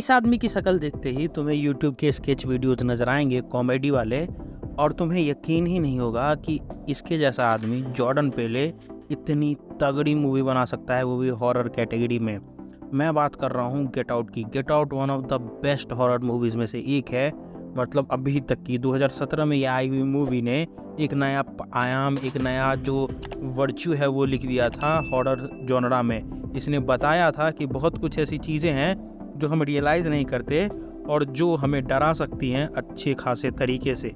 इस आदमी की शक्ल देखते ही तुम्हें यूट्यूब के स्केच वीडियोज नज़र आएंगे कॉमेडी वाले, और तुम्हें यकीन ही नहीं होगा कि इसके जैसा आदमी जॉर्डन पेले इतनी तगड़ी मूवी बना सकता है, वो भी हॉरर कैटेगरी में। मैं बात कर रहा हूँ गेट आउट की। Get out one of the best horror movies में से एक है। मतलब अभी तक की 2017 में ये आई हुई मूवी ने एक नया आयाम, एक नया जो वर्च्यू है वो लिख दिया था हॉरर जॉनरा में। इसने बताया था कि बहुत कुछ ऐसी चीज़ें हैं जो हम रियलाइज़ नहीं करते और जो हमें डरा सकती हैं अच्छे खासे तरीके से।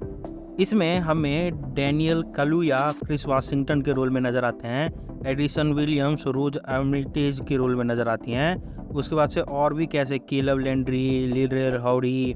इसमें हमें डैनियल कालुया क्रिस वाशिंगटन के रोल में नज़र आते हैं, एडिसन विलियम्स रोज आर्मिटेज के रोल में नज़र आती हैं। उसके बाद से और भी कैसे Caleb Landry, Lil Rel Howery,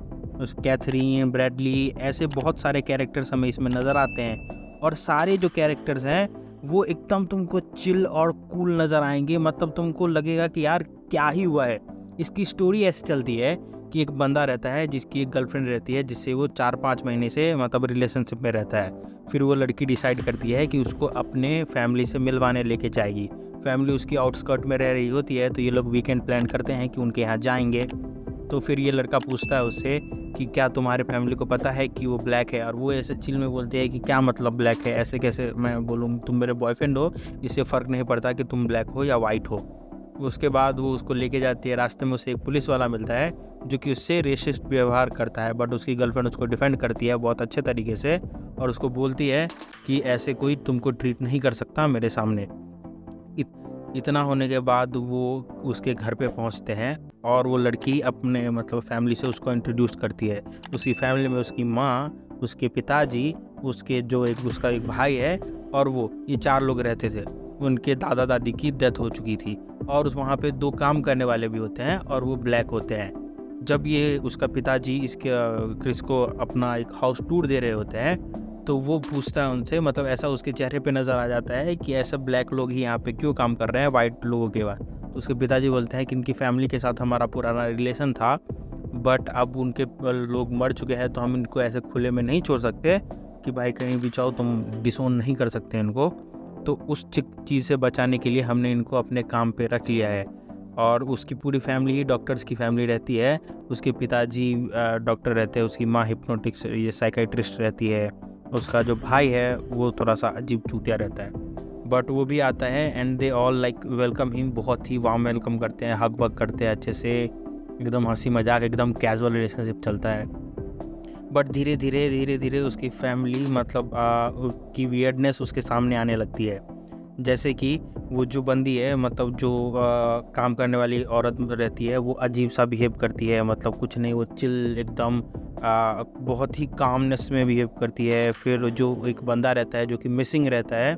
Catherine Bradley, ऐसे बहुत सारे कैरेक्टर्स हमें इसमें नज़र आते हैं। और सारे जो कैरेक्टर्स हैं वो एकदम तुमको चिल और कूल नज़र आएंगे। मतलब तुमको लगेगा कि यार क्या ही हुआ है। इसकी स्टोरी ऐसी चलती है कि एक बंदा रहता है जिसकी एक गर्लफ्रेंड रहती है, जिससे वो 4-5 महीने से मतलब रिलेशनशिप में रहता है। फिर वो लड़की डिसाइड करती है कि उसको अपने फैमिली से मिलवाने लेके जाएगी। फैमिली उसकी आउटस्कर्ट में रह रही होती है, तो ये लोग वीकेंड प्लान करते हैं कि उनके यहाँ जाएंगे। तो फिर ये लड़का पूछता है उससे कि क्या तुम्हारे फैमिली को पता है कि वो ब्लैक है, और वो ऐसे चिल में बोलती है कि क्या मतलब ब्लैक है, ऐसे कैसे मैं बोलूँ, तुम मेरे बॉयफ्रेंड हो, इससे फ़र्क नहीं पड़ता कि तुम ब्लैक हो या वाइट हो। उसके बाद वो उसको लेके जाती है। रास्ते में उसे एक पुलिस वाला मिलता है जो कि उससे रेसिस्ट व्यवहार करता है, बट उसकी गर्लफ्रेंड उसको डिफेंड करती है बहुत अच्छे तरीके से और उसको बोलती है कि ऐसे कोई तुमको ट्रीट नहीं कर सकता मेरे सामने। इतना होने के बाद वो उसके घर पे पहुंचते हैं और वो लड़की अपने मतलब फैमिली से उसको इंट्रोड्यूस करती है। उसकी फैमिली में उसकी माँ, उसके पिताजी, उसके जो उसका एक भाई है, और ये 4 लोग रहते थे। उनके दादा दादी की डेथ हो चुकी थी और वहाँ पे 2 काम करने वाले भी होते हैं और वो ब्लैक होते हैं। जब ये उसका पिताजी इसके क्रिस को अपना एक हाउस टूर दे रहे होते हैं, तो वो पूछता है उनसे, मतलब ऐसा उसके चेहरे पे नज़र आ जाता है कि ऐसा ब्लैक लोग ही यहाँ पे क्यों काम कर रहे हैं वाइट लोगों के बाद। तो उसके पिताजी बोलते हैं कि इनकी फैमिली के साथ हमारा पुराना रिलेशन था, बट अब उनके लोग मर चुके हैं, तो हम इनको ऐसे खुले में नहीं छोड़ सकते कि भाई कहीं भी चाहो तुम डिसोन नहीं कर सकते इनको। तो उस चीज़ से बचाने के लिए हमने इनको अपने काम पे रख लिया है। और उसकी पूरी फैमिली ही डॉक्टर्स की फैमिली रहती है। उसके पिताजी डॉक्टर रहते हैं, उसकी माँ हिप्नोटिक्स ये साइकेट्रिस्ट रहती है, उसका जो भाई है वो थोड़ा सा अजीब चूतिया रहता है, बट वो भी आता है and they all like welcome him. बहुत ही वार्म वेलकम करते हैं, हग वग करते हैं अच्छे से, एकदम हंसी मजाक, एकदम कैजुअल रिलेशनशिप चलता है। बट धीरे धीरे उसकी फैमिली मतलब की वियर्डनेस उसके सामने आने लगती है। जैसे कि वो जो बंदी है, मतलब जो काम करने वाली औरत रहती है, वो अजीब सा बिहेव करती है। मतलब कुछ नहीं, वो चिल एकदम बहुत ही कामनेस में बिहेव करती है। फिर जो एक बंदा रहता है जो कि मिसिंग रहता है,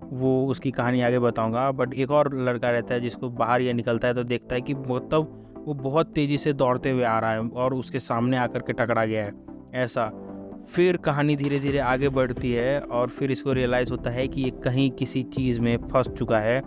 वो उसकी कहानी आगे बताऊंगा। बट एक और लड़का रहता है जिसको बाहर ये निकलता है तो देखता है कि मतलब वो बहुत तेज़ी से दौड़ते हुए आ रहा है और उसके सामने आकर के टकरा गया है ऐसा। फिर कहानी धीरे धीरे आगे बढ़ती है और फिर इसको रियलाइज़ होता है कि ये कहीं किसी चीज़ में फंस चुका है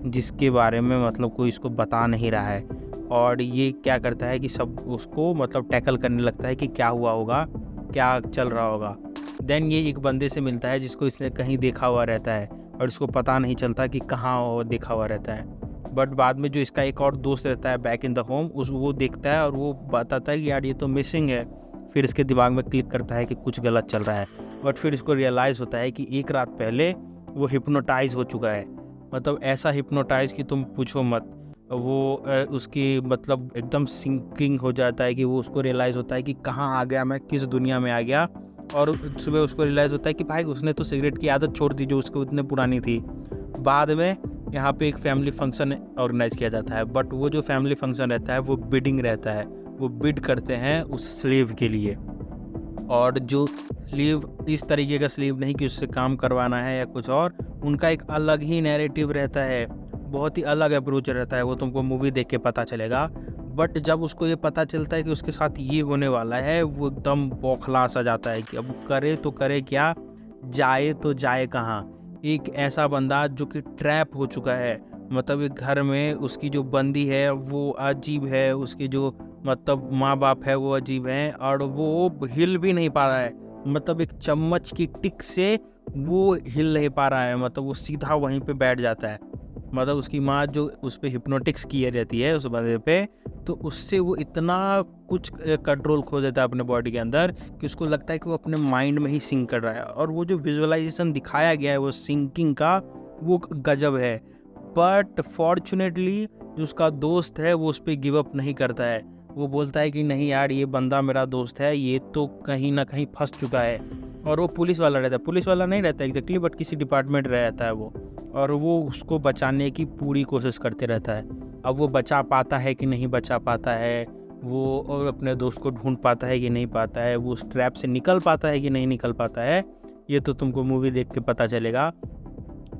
जिसके बारे में मतलब कोई इसको बता नहीं रहा है। और ये क्या करता है कि सब उसको मतलब टैकल करने लगता है कि क्या हुआ होगा, क्या चल रहा होगा। देन ये एक बंदे से मिलता है जिसको इसने कहीं देखा हुआ रहता है और इसको पता नहीं चलता कि कहाँ वो देखा हुआ रहता है। बट बाद में जो इसका एक और दोस्त रहता है बैक इन द होम, वो देखता है और वो बताता है कि यार ये तो मिसिंग है। फिर इसके दिमाग में क्लिक करता है कि कुछ गलत चल रहा है। बट फिर इसको रियलाइज़ होता है कि एक रात पहले वो हिप्नोटाइज हो चुका है। मतलब ऐसा हिप्नोटाइज कि तुम पूछो मत। वो उसकी मतलब एकदम सिंकिंग हो जाता है कि वो उसको रियलाइज़ होता है कि कहाँ आ गया मैं, किस दुनिया में आ गया। और सुबह उसको रियलाइज़ होता है कि भाई उसने तो सिगरेट की आदत छोड़ दी जो उसको इतने पुरानी थी। बाद में यहाँ पे एक फैमिली फंक्शन ऑर्गेनाइज किया जाता है, बट वो जो फैमिली फंक्शन रहता है वो बिडिंग रहता है। वो बिड करते हैं उस स्लेव के लिए, और जो स्लीव इस तरीके का स्लीव नहीं कि उससे काम करवाना है या कुछ और, उनका एक अलग ही नैरेटिव रहता है, बहुत ही अलग अप्रोच रहता है। वो तुमको मूवी देख के पता चलेगा। बट जब उसको ये पता चलता है कि उसके साथ ये होने वाला है, वो एकदम बौखला सा जाता है कि अब करे तो करे क्या, जाए तो जाए कहाँ। एक ऐसा बंदा जो कि ट्रैप हो चुका है, मतलब एक घर में उसकी जो बंदी है वो अजीब है, उसकी जो मतलब माँ बाप है वो अजीब हैं, और वो हिल भी नहीं पा रहा है। मतलब एक चम्मच की टिक से वो हिल नहीं पा रहा है, मतलब वो सीधा वहीं पे बैठ जाता है। मतलब उसकी माँ जो उस पे हिप्नोटिक्स की रहती है उस बंदे पे, तो उससे वो इतना कुछ कंट्रोल खो देता है अपने बॉडी के अंदर कि उसको लगता है कि वो अपने माइंड में ही सिंक कर रहा है। और वो जो विजुअलाइजेशन दिखाया गया है वो सिंकिंग का, वो गजब है। बट फॉर्चुनेटली जो उसका दोस्त है वो उस पर गिव अप नहीं करता है। वो बोलता है कि नहीं यार, ये बंदा मेरा दोस्त है, ये तो कहीं ना कहीं फंस चुका है। और वो पुलिस वाला रहता है, पुलिस वाला नहीं रहता एग्जैक्टली, बट किसी डिपार्टमेंट रहता है वो। और वो उसको बचाने की पूरी कोशिश करते रहता है। अब वो बचा पाता है कि नहीं बचा पाता है, वो और अपने दोस्त को ढूंढ पाता है कि नहीं पाता है, वो उस ट्रैप से निकल पाता है कि नहीं निकल पाता है, ये तो तुमको मूवी देख के पता चलेगा।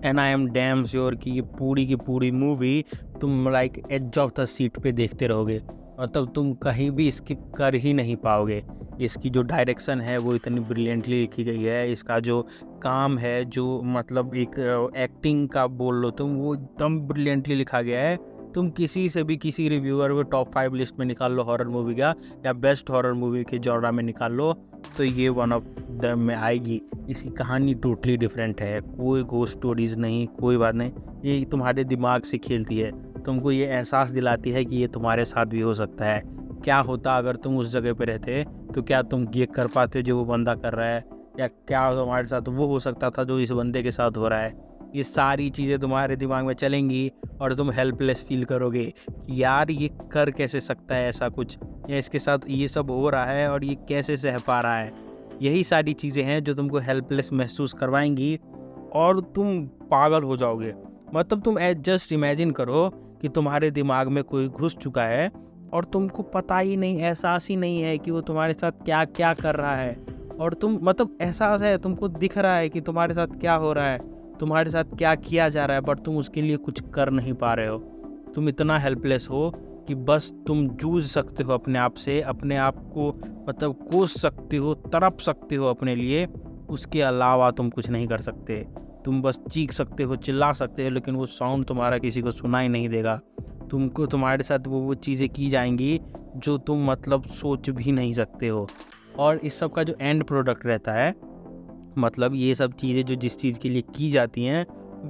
And I am damn sure कि ये पूरी की पूरी मूवी तुम like edge of the seat पे देखते रहोगे, मतलब तुम कहीं भी स्किप कर ही नहीं पाओगे। इसकी जो डायरेक्शन है वो इतनी ब्रिलियंटली लिखी गई है, इसका जो काम है, जो मतलब एक एक्टिंग का बोल लो तुम, वो एकदम ब्रिलियंटली लिखा गया है। तुम किसी से भी, किसी रिव्यूअर को टॉप 5 लिस्ट में निकाल लो हॉरर मूवी का, या बेस्ट हॉरर मूवी के जॉनरा में निकाल लो, तो ये वन ऑफ द में आएगी। इसकी कहानी टोटली डिफरेंट है, कोई घोस्ट स्टोरीज नहीं, कोई बात नहीं, ये तुम्हारे दिमाग से खेलती है, तुमको ये एहसास दिलाती है कि ये तुम्हारे साथ भी हो सकता है। क्या होता अगर तुम उस जगह पे रहते, तो क्या तुम ये कर पाते जो वो बंदा कर रहा है, या क्या तुम्हारे साथ वो हो सकता था जो इस बंदे के साथ हो रहा है। ये सारी चीज़ें तुम्हारे दिमाग में चलेंगी और तुम हेल्पलेस फील करोगे कि यार ये कर कैसे सकता है ऐसा कुछ, या इसके साथ ये सब हो रहा है और ये कैसे सह पा रहा है। यही सारी चीज़ें हैं जो तुमको हेल्पलेस महसूस करवाएंगी और तुम पागल हो जाओगे। मतलब तुम जस्ट इमेजिन करो कि तुम्हारे दिमाग में कोई घुस चुका है और तुमको पता ही नहीं, एहसास ही नहीं है कि वो तुम्हारे साथ क्या क्या कर रहा है। और तुम मतलब एहसास है, तुमको दिख रहा है कि तुम्हारे साथ क्या हो रहा है, तुम्हारे साथ क्या किया जा रहा है, बट तुम उसके लिए कुछ कर नहीं पा रहे हो। तुम इतना हेल्पलेस हो कि बस तुम जूझ सकते हो अपने आप से, अपने आप को मतलब कोस सकते हो, तड़प सकते हो अपने लिए, उसके अलावा तुम कुछ नहीं कर सकते। तुम बस चीख सकते हो, चिल्ला सकते हो, लेकिन वो साउंड तुम्हारा किसी को सुनाई नहीं देगा। तुमको तुम्हारे साथ वो चीज़ें की जाएंगी जो तुम मतलब सोच भी नहीं सकते हो। और इस सब का जो एंड प्रोडक्ट रहता है, मतलब ये सब चीज़ें जो जिस चीज़ के लिए की जाती हैं,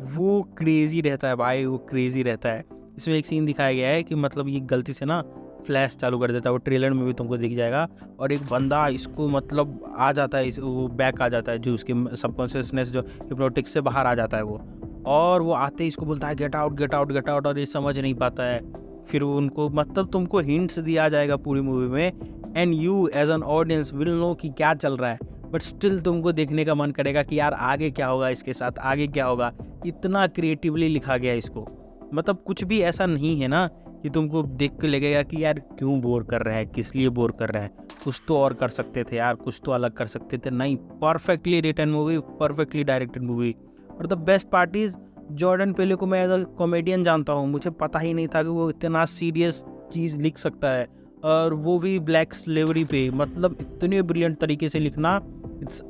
वो क्रेज़ी रहता है भाई, वो क्रेज़ी रहता है। इसमें एक सीन दिखाया गया है कि मतलब ये गलती से ना फ्लैश चालू कर देता है, वो ट्रेलर में भी तुमको दिख जाएगा, और एक बंदा इसको मतलब आ जाता है, वो बैक आ जाता है, जो उसके सबकॉन्शियसनेस जो हिप्नोटिक से बाहर आ जाता है वो, और वो आते ही इसको बोलता है get out get out get out, और ये समझ नहीं पाता है। फिर वो उनको मतलब तुमको हिंट्स दिया जाएगा पूरी मूवी में, and you as an audience will know कि क्या चल रहा है, बट स्टिल तुमको देखने का मन करेगा कि यार आगे क्या होगा इसके साथ, आगे क्या होगा। इतना क्रिएटिवली लिखा गया इसको, मतलब कुछ भी ऐसा नहीं है ना कि तुमको देख के लगेगा कि यार क्यों बोर कर रहा है, किस लिए बोर कर रहा है, कुछ तो और कर सकते थे यार, कुछ तो अलग कर सकते थे। नहीं, perfectly written movie, perfectly directed movie. और the best part is, Jordan Peele को मैं एज अ कॉमेडियन जानता हूँ, मुझे पता ही नहीं था कि वो इतना सीरियस चीज़ लिख सकता है, और वो भी ब्लैक स्लेवरी पे, मतलब इतने ब्रिलियंट तरीके से लिखना। It's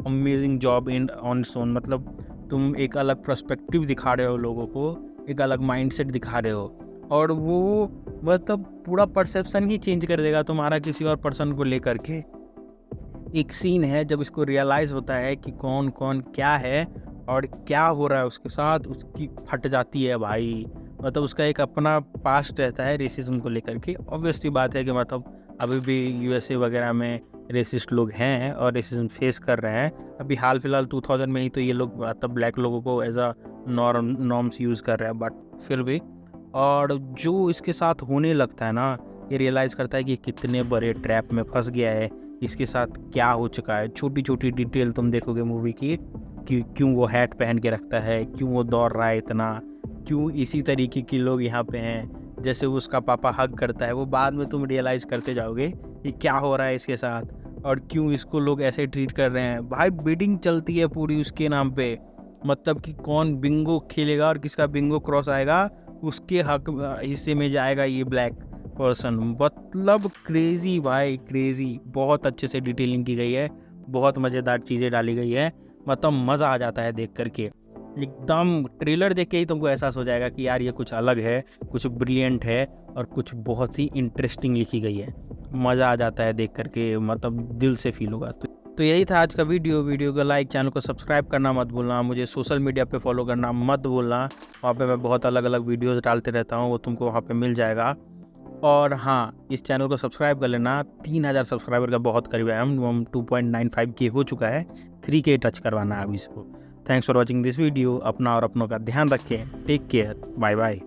amazing job in on its own. मतलब तुम एक अलग पर्सपेक्टिव दिखा रहे हो लोगों को, एक अलग माइंडसेट दिखा रहे हो, और वो मतलब पूरा परसेप्शन ही चेंज कर देगा तुम्हारा किसी और पर्सन को लेकर के। एक सीन है जब इसको रियलाइज़ होता है कि कौन कौन क्या है और क्या हो रहा है उसके साथ, उसकी फट जाती है भाई। मतलब उसका एक अपना पास्ट रहता है रेसिज्म को लेकर के। ऑब्वियसली बात है कि मतलब अभी भी यूएसए वगैरह में रेसिस्ट लोग हैं और रेसिज्म फेस कर रहे हैं। अभी हाल फिलहाल 2000 में ही तो ये लोग मतलब ब्लैक लोगों को एज अ नॉर्म्स यूज़ कर रहे हैं, बट फिर भी। और जो इसके साथ होने लगता है ना, ये रियलाइज़ करता है कि कितने बड़े ट्रैप में फंस गया है, इसके साथ क्या हो चुका है। छोटी छोटी डिटेल तुम देखोगे मूवी की, कि क्यों वो हैट पहन के रखता है, क्यों वो दौड़ रहा है इतना, क्यों इसी तरीके के लोग यहाँ पे हैं, जैसे उसका पापा हग करता है, वो बाद में तुम रियलाइज़ करते जाओगे कि क्या हो रहा है इसके साथ, और क्यों इसको लोग ऐसे ट्रीट कर रहे हैं। भाई बिडिंग चलती है पूरी उसके नाम पे, मतलब कि कौन बिंगो खेलेगा और किसका बिंगो क्रॉस आएगा, उसके हक हिस्से में जाएगा ये ब्लैक पर्सन। मतलब क्रेज़ी भाई, क्रेज़ी। बहुत अच्छे से डिटेलिंग की गई है, बहुत मज़ेदार चीज़ें डाली गई है, मतलब मज़ा आ जाता है देख करके। एकदम ट्रेलर देख के ही तुमको एहसास हो जाएगा कि यार ये कुछ अलग है, कुछ ब्रिलियंट है, और कुछ बहुत ही इंटरेस्टिंग लिखी गई है। मज़ा आ जाता है देख करके, मतलब दिल से फील होगा। तो यही था आज का वीडियो को लाइक, चैनल को सब्सक्राइब करना मत भूलना, मुझे सोशल मीडिया पे फॉलो करना मत भूलना। वहाँ पे मैं बहुत अलग अलग वीडियोस डालते रहता हूँ, वो तुमको वहाँ पे मिल जाएगा। और हाँ, इस चैनल को सब्सक्राइब कर लेना। 3000 सब्सक्राइबर का बहुत करीब है, हम 2.95K हो चुका है, 3K टच करवाना है अब इसको। Thanks for watching this video. अपना और अपनों का ध्यान रखें। Take care, bye bye.